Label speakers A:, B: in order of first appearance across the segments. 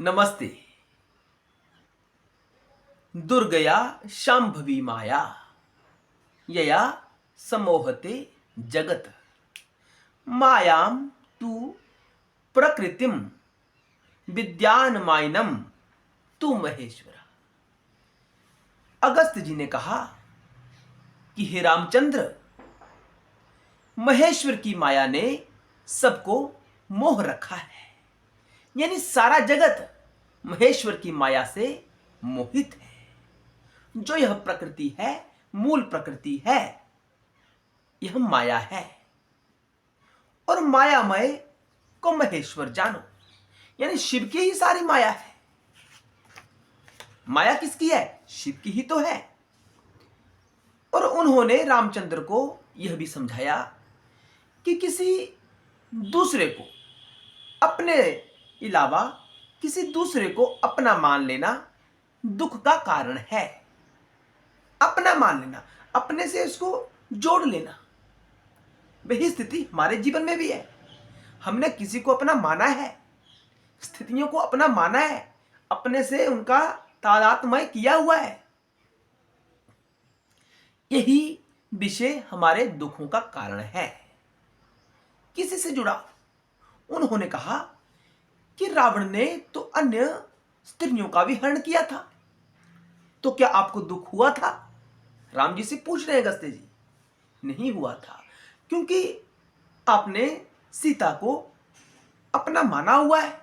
A: नमस्ते। दुर्गया शांभवी माया यया सम्मोहते जगत मायां तु प्रकृतिम विद्यान्मायनम तु महेश्वर। अगस्त्य जी ने कहा कि हे रामचंद्र, महेश्वर की माया ने सबको मोह रखा है। यानी सारा जगत महेश्वर की माया से मोहित है। जो यह प्रकृति है, मूल प्रकृति है, यह माया है। और मायामय को महेश्वर जानो, यानी शिव की ही सारी माया है। माया किसकी है? शिव की ही तो है। और उन्होंने रामचंद्र को यह भी समझाया कि किसी दूसरे को अपने अलावा किसी दूसरे को अपना मान लेना दुख का कारण है। अपना मान लेना, अपने से उसको जोड़ लेना, वही स्थिति हमारे जीवन में भी है। हमने किसी को अपना माना है, स्थितियों को अपना माना है, अपने से उनका तादात्म्य किया हुआ है। यही विषय हमारे दुखों का कारण है। किसी से जुड़ा, उन्होंने कहा कि रावण ने तो अन्य स्त्रियों का भी हरण किया था, तो क्या आपको दुख हुआ था? राम जी से पूछ रहे हैं अगस्त्य जी। नहीं हुआ था, क्योंकि आपने सीता को अपना माना हुआ है,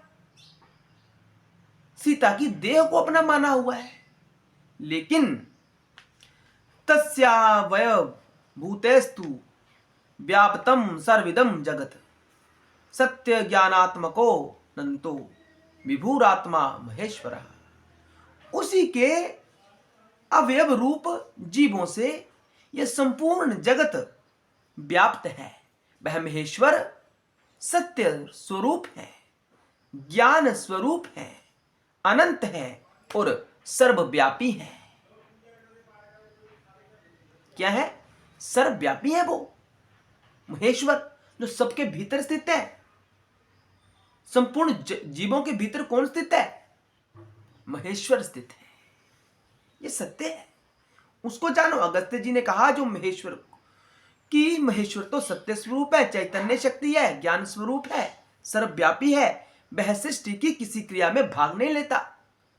A: सीता की देह को अपना माना हुआ है। लेकिन तस्यावय भूतेस्तु व्याप्तम सर्विदम जगत सत्य ज्ञानात्मको नंतो विभुरात्मा महेश्वर। उसी के अवयव रूप जीवों से यह संपूर्ण जगत व्याप्त है। वह महेश्वर सत्य स्वरूप है, ज्ञान स्वरूप है, अनंत है और सर्वव्यापी है। क्या है? सर्वव्यापी है वो महेश्वर, जो सबके भीतर स्थित है। संपूर्ण जीवों के भीतर कौन स्थित है? महेश्वर स्थित है। ये सत्य है, उसको जानो। अगस्त्य जी ने कहा जो महेश्वर कि महेश्वर तो सत्य स्वरूप है, चैतन्य शक्ति है, ज्ञान स्वरूप है, सर्वव्यापी है। वह सृष्टि की किसी क्रिया में भाग नहीं लेता।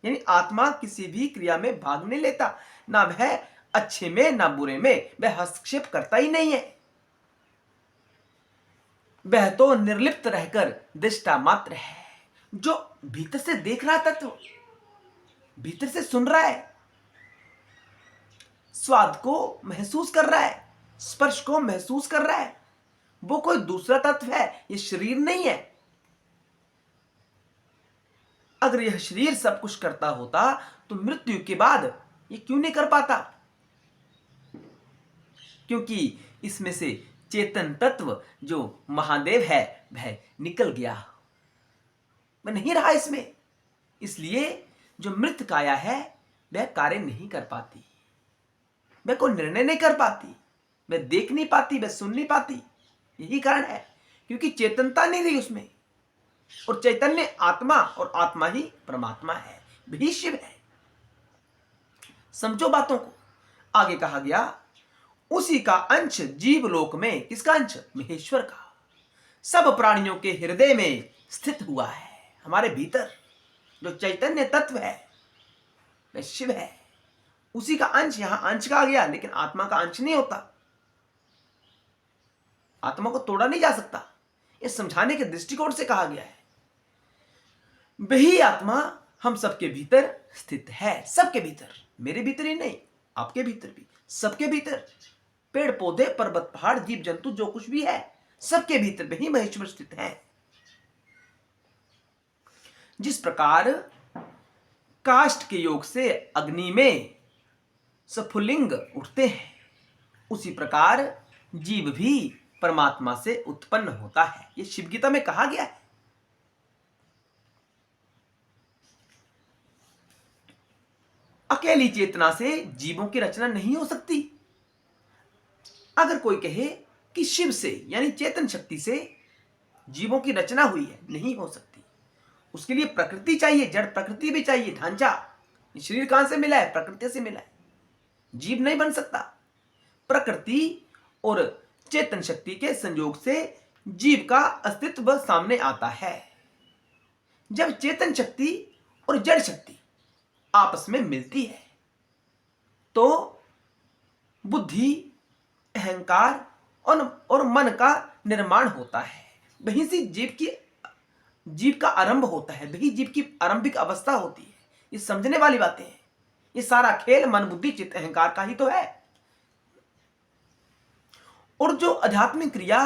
A: यानी आत्मा किसी भी क्रिया में भाग नहीं लेता, ना वह अच्छे में ना बुरे में वह हस्तक्षेप करता ही नहीं है। वह तो निर्लिप्त रहकर दृष्टा मात्र है, जो भीतर से देख रहा तत्व, भीतर से सुन रहा है, स्वाद को महसूस कर रहा है, स्पर्श को महसूस कर रहा है। वो कोई दूसरा तत्व है, ये शरीर नहीं है। अगर यह शरीर सब कुछ करता होता तो मृत्यु के बाद ये क्यों नहीं कर पाता? क्योंकि इसमें से चेतन तत्व जो महादेव है वह निकल गया, वह नहीं रहा इसमें। इसलिए जो मृत काया है वह कार्य नहीं कर पाती, वह कोई निर्णय नहीं कर पाती, वह देख नहीं पाती, वह सुन नहीं पाती। यही कारण है, क्योंकि चेतनता नहीं रही उसमें। और चैतन्य आत्मा, और आत्मा ही परमात्मा है, वही शिव है। समझो बातों को। आगे कहा गया उसी का अंश जीवलोक में, किसका अंश? महेश्वर का। सब प्राणियों के हृदय में स्थित हुआ है। हमारे भीतर जो चैतन्य तत्व है वह शिव है। उसी का अंश, यहां अंश कहा गया, लेकिन आत्मा का अंश नहीं होता। आत्मा को तोड़ा नहीं जा सकता, यह समझाने के दृष्टिकोण से कहा गया है। वही आत्मा हम सबके भीतर स्थित है। सबके भीतर, मेरे भीतर ही नहीं, आपके भीतर भी, सबके भीतर। पेड़ पौधे, पर्वत पहाड़, जीव जंतु, जो कुछ भी है, सबके भीतर वही महेश्वर स्थित है। जिस प्रकार काष्ठ के योग से अग्नि में स्फुलिंग उठते हैं, उसी प्रकार जीव भी परमात्मा से उत्पन्न होता है। यह शिव गीता में कहा गया है। अकेली चेतना से जीवों की रचना नहीं हो सकती। अगर कोई कहे कि शिव से, यानी चेतन शक्ति से जीवों की रचना हुई है, नहीं हो सकती। उसके लिए प्रकृति चाहिए, जड़ प्रकृति भी चाहिए, ढांचा। ये शरीर कहां से मिला है? प्रकृति से मिला है। जीव नहीं बन सकता। प्रकृति और चेतन शक्ति के संयोग से जीव का अस्तित्व सामने आता है। जब चेतन शक्ति और जड़ शक्ति आपस में मिलती है तो बुद्धि, अहंकार और मन का निर्माण होता है। वहीं से जीव का आरंभ होता है, वही जीव की आरंभिक अवस्था होती है। ये समझने वाली बातें हैं। ये सारा खेल मन, बुद्धि, चित्त, अहंकार का ही तो है। और जो आध्यात्मिक क्रिया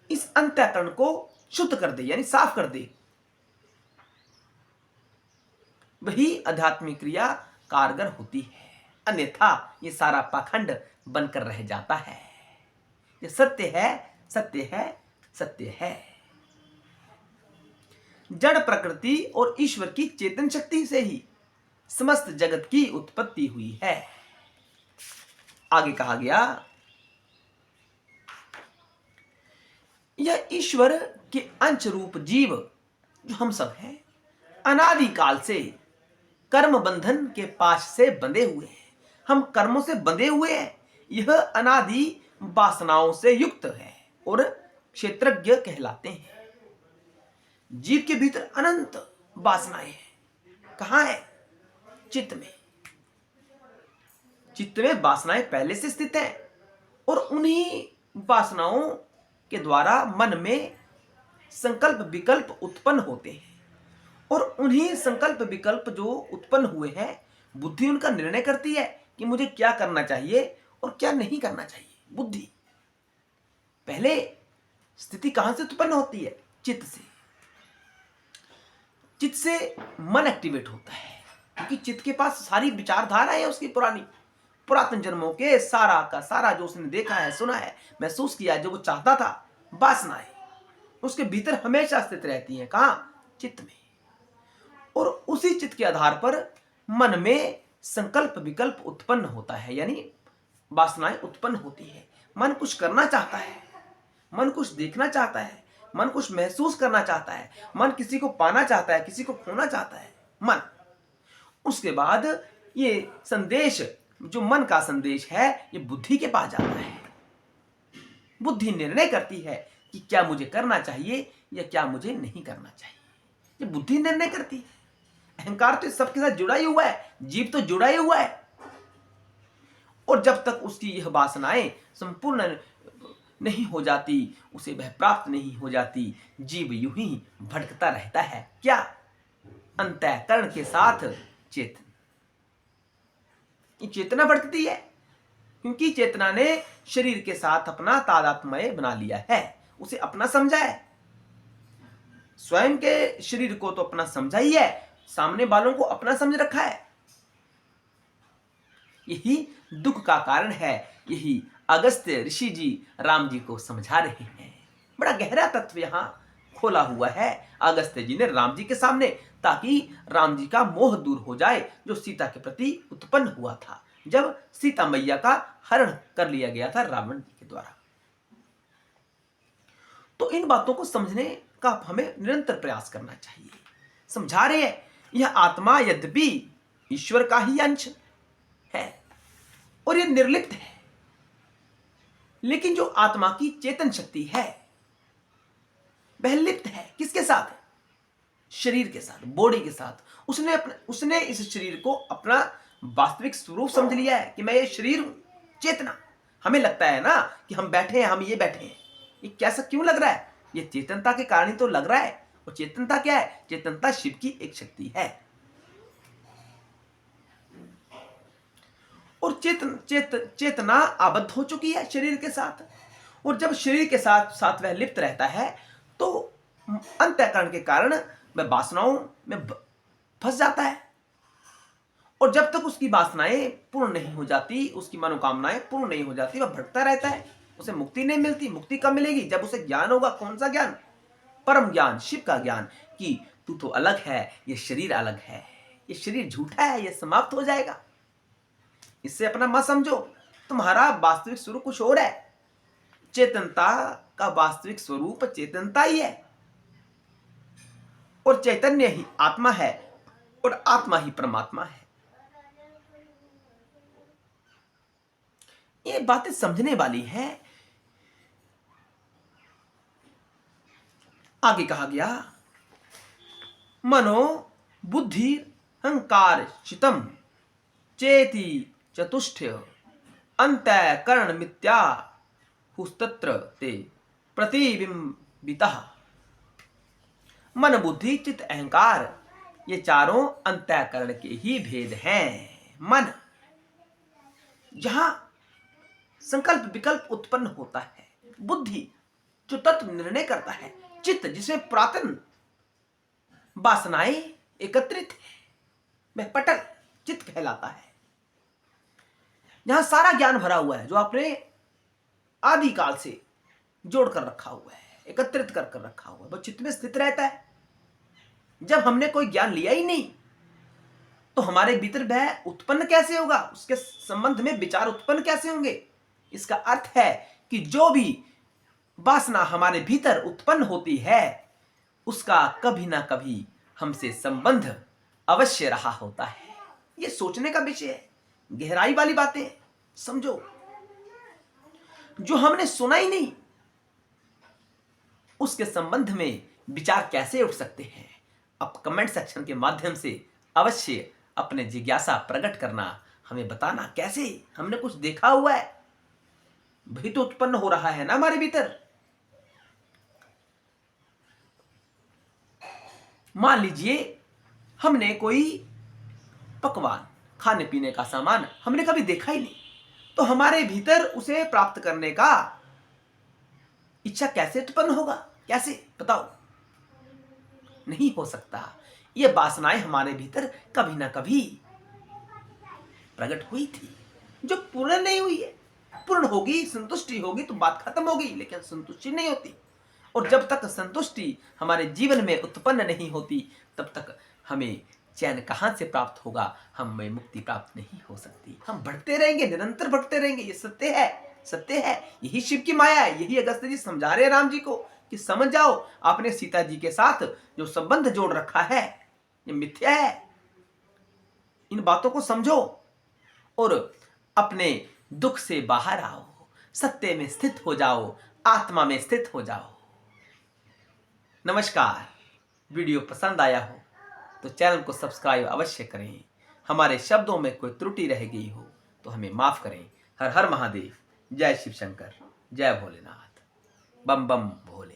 A: इस अंतःकरण को शुद्ध कर दे, यानी साफ कर दे, वही आध्यात्मिक क्रिया कारगर होती है। अन्यथा ये सारा पाखंड बनकर रह जाता है। ये सत्य है, सत्य है, सत्य है। जड़ प्रकृति और ईश्वर की चेतन शक्ति से ही समस्त जगत की उत्पत्ति हुई है। आगे कहा गया, यह ईश्वर के अंश रूप जीव जो हम सब हैं, अनादि काल से कर्म बंधन के पाश से बंधे हुए हैं। हम कर्मों से बंधे हुए हैं। यह अनादि वासनाओं से युक्त है और क्षेत्रज्ञ कहलाते हैं। जीव के भीतर अनंत वासनाएं हैं। कहां है? चित्त में। चित्त में वासनाएं पहले से स्थित हैं और उन्हीं वासनाओं के द्वारा मन में संकल्प विकल्प उत्पन्न होते हैं और उन्हीं संकल्प विकल्प जो उत्पन्न हुए हैं, बुद्धि उनका निर्णय करती है कि मुझे क्या करना चाहिए और क्या नहीं करना चाहिए। बुद्धि पहले स्थिति कहां से उत्पन्न होती है? चित्त से। चित्त से मन एक्टिवेट होता है, क्योंकि चित्त के पास सारी विचारधारा है उसकी पुरातन जन्मों के सारा का सारा जो उसने देखा है, सुना है, महसूस किया, जो वो चाहता था, वासनाएं उसके भीतर हमेशा स्थित रहती हैं। कहां? चित्त में। और उसी चित्त के आधार पर मन में संकल्प विकल्प उत्पन्न होता है, यानी वासनाएं उत्पन्न होती है। मन कुछ करना चाहता है, मन कुछ देखना चाहता है, मन कुछ महसूस करना चाहता है, मन किसी को पाना चाहता है, किसी को खोना चाहता है। मन उसके बाद ये संदेश, जो मन का संदेश है, ये बुद्धि के पास जाता है। बुद्धि निर्णय करती है कि क्या मुझे करना चाहिए या क्या मुझे नहीं करना चाहिए। ये बुद्धि निर्णय करती है। अहंकार तो सबके साथ जुड़ा ही हुआ है, जीव तो जुड़ा ही हुआ है। और जब तक उसकी यह वासनाएं संपूर्ण नहीं हो जाती, उसे वह प्राप्त नहीं हो जाती, जीव यूं ही भटकता रहता है। क्या? अंतःकरण के साथ चेतन। ये चेतना भटकती है क्योंकि चेतना ने शरीर के साथ अपना तादात्म्य बना लिया है, उसे अपना समझा है। स्वयं के शरीर को तो अपना समझा ही है, सामने वालों को अपना समझ रखा है। यही दुख का कारण है। यही अगस्त्य ऋषि जी राम जी को समझा रहे हैं। बड़ा गहरा तत्व यहां खोला हुआ है अगस्त्य जी ने राम जी के सामने, ताकि राम जी का मोह दूर हो जाए जो सीता के प्रति उत्पन्न हुआ था जब सीता मैया का हरण कर लिया गया था रावण जी के द्वारा। तो इन बातों को समझने का हमें निरंतर प्रयास करना चाहिए। समझा रहे हैं, यह आत्मा यद्यपि ईश्वर का ही अंश है और यह निर्लिप्त है, लेकिन जो आत्मा की चेतन शक्ति है वह लिप्त है। किसके साथ? शरीर के साथ, बॉडी के साथ। उसने इस शरीर को अपना वास्तविक स्वरूप समझ लिया है कि मैं ये शरीर हूं, चेतना। हमें लगता है ना कि हम बैठे हैं, हम ये बैठे हैं। ये कैसा क्यों लग रहा है? ये चेतनता के कारण ही तो लग रहा है। और चेतनता क्या है? चेतनता शिव की एक शक्ति है। और चेतना आबद्ध हो चुकी है शरीर के साथ। और जब शरीर के साथ साथ वह लिप्त रहता है तो अंतःकरण के कारण वह वासनाओं में फंस जाता है। और जब तक उसकी वासनाएं पूर्ण नहीं हो जाती, उसकी मनोकामनाएं पूर्ण नहीं हो जाती, वह भटकता रहता है। उसे मुक्ति नहीं मिलती। मुक्ति कब मिलेगी? जब उसे ज्ञान होगा। कौन सा ज्ञान? परम ज्ञान, शिव का ज्ञान, कि तू तो अलग है, ये शरीर अलग है, ये शरीर झूठा है, ये समाप्त हो जाएगा। इससे अपना मत समझो, तुम्हारा वास्तविक स्वरूप कुछ और है। चेतनता का वास्तविक स्वरूप चेतनता ही है। और चैतन्य ही आत्मा है और आत्मा ही परमात्मा है। ये बातें समझने वाली है। आगे कहा गया, मनो बुद्धि अहंकार चितम चेति चतुष्टय अंतःकरण मिथ्या हुस्तत्र ते प्रतिबिंबितः। मन बुद्धि चित्त अहंकार ये चारों अंतःकरण के ही भेद हैं। मन जहां संकल्प विकल्प उत्पन्न होता है, बुद्धि जो तत्व निर्णय करता है, चित्त जिसमें पुरातन वासनाएं एकत्रित है, वह पटल चित्त कहलाता है। जहां सारा ज्ञान भरा हुआ है, जो आपने आदिकाल से जोड़ कर रखा हुआ है, एकत्रित कर रखा हुआ है, वह चित्त में स्थित रहता है। जब हमने कोई ज्ञान लिया ही नहीं तो हमारे भीतर वह उत्पन्न कैसे होगा, उसके संबंध में विचार उत्पन्न कैसे होंगे। इसका अर्थ है कि जो भी वासना हमारे भीतर उत्पन्न होती है उसका कभी ना कभी हमसे संबंध अवश्य रहा होता है। यह सोचने का विषय है, गहराई वाली बातें समझो। जो हमने सुना ही नहीं उसके संबंध में विचार कैसे उठ सकते हैं। अब कमेंट सेक्शन के माध्यम से अवश्य अपने जिज्ञासा प्रकट करना, हमें बताना कैसे। हमने कुछ देखा हुआ है, वही तो उत्पन्न हो रहा है ना हमारे भीतर। मान लीजिए हमने कोई पकवान, खाने पीने का सामान हमने कभी देखा ही नहीं, तो हमारे भीतर उसे प्राप्त करने का इच्छा कैसे उत्पन्न होगा, कैसे बताओ। नहीं हो सकता। ये वासनाएं हमारे भीतर कभी ना कभी प्रकट हुई थी, जो पूर्ण नहीं हुई है। पूर्ण होगी, संतुष्टि होगी तो बात खत्म होगी, लेकिन संतुष्टि नहीं होती। और जब तक संतुष्टि हमारे जीवन में उत्पन्न नहीं होती तब तक हमें चैन कहां से प्राप्त होगा, हमें मुक्ति प्राप्त नहीं हो सकती। हम भटकते रहेंगे, निरंतर भटकते रहेंगे। ये सत्य है, सत्य है। यही शिव की माया है। यही अगस्त्य जी समझा रहे हैं राम जी को कि समझ जाओ, आपने सीता जी के साथ जो संबंध जोड़ रखा है ये मिथ्या है। इन बातों को समझो और अपने दुख से बाहर आओ, सत्य में स्थित हो जाओ, आत्मा में स्थित हो जाओ। नमस्कार। वीडियो पसंद आया हो तो चैनल को सब्सक्राइब अवश्य करें। हमारे शब्दों में कोई त्रुटि रह गई हो तो हमें माफ करें। हर हर महादेव। जय शिव शंकर, जय भोलेनाथ, बम बम भोले।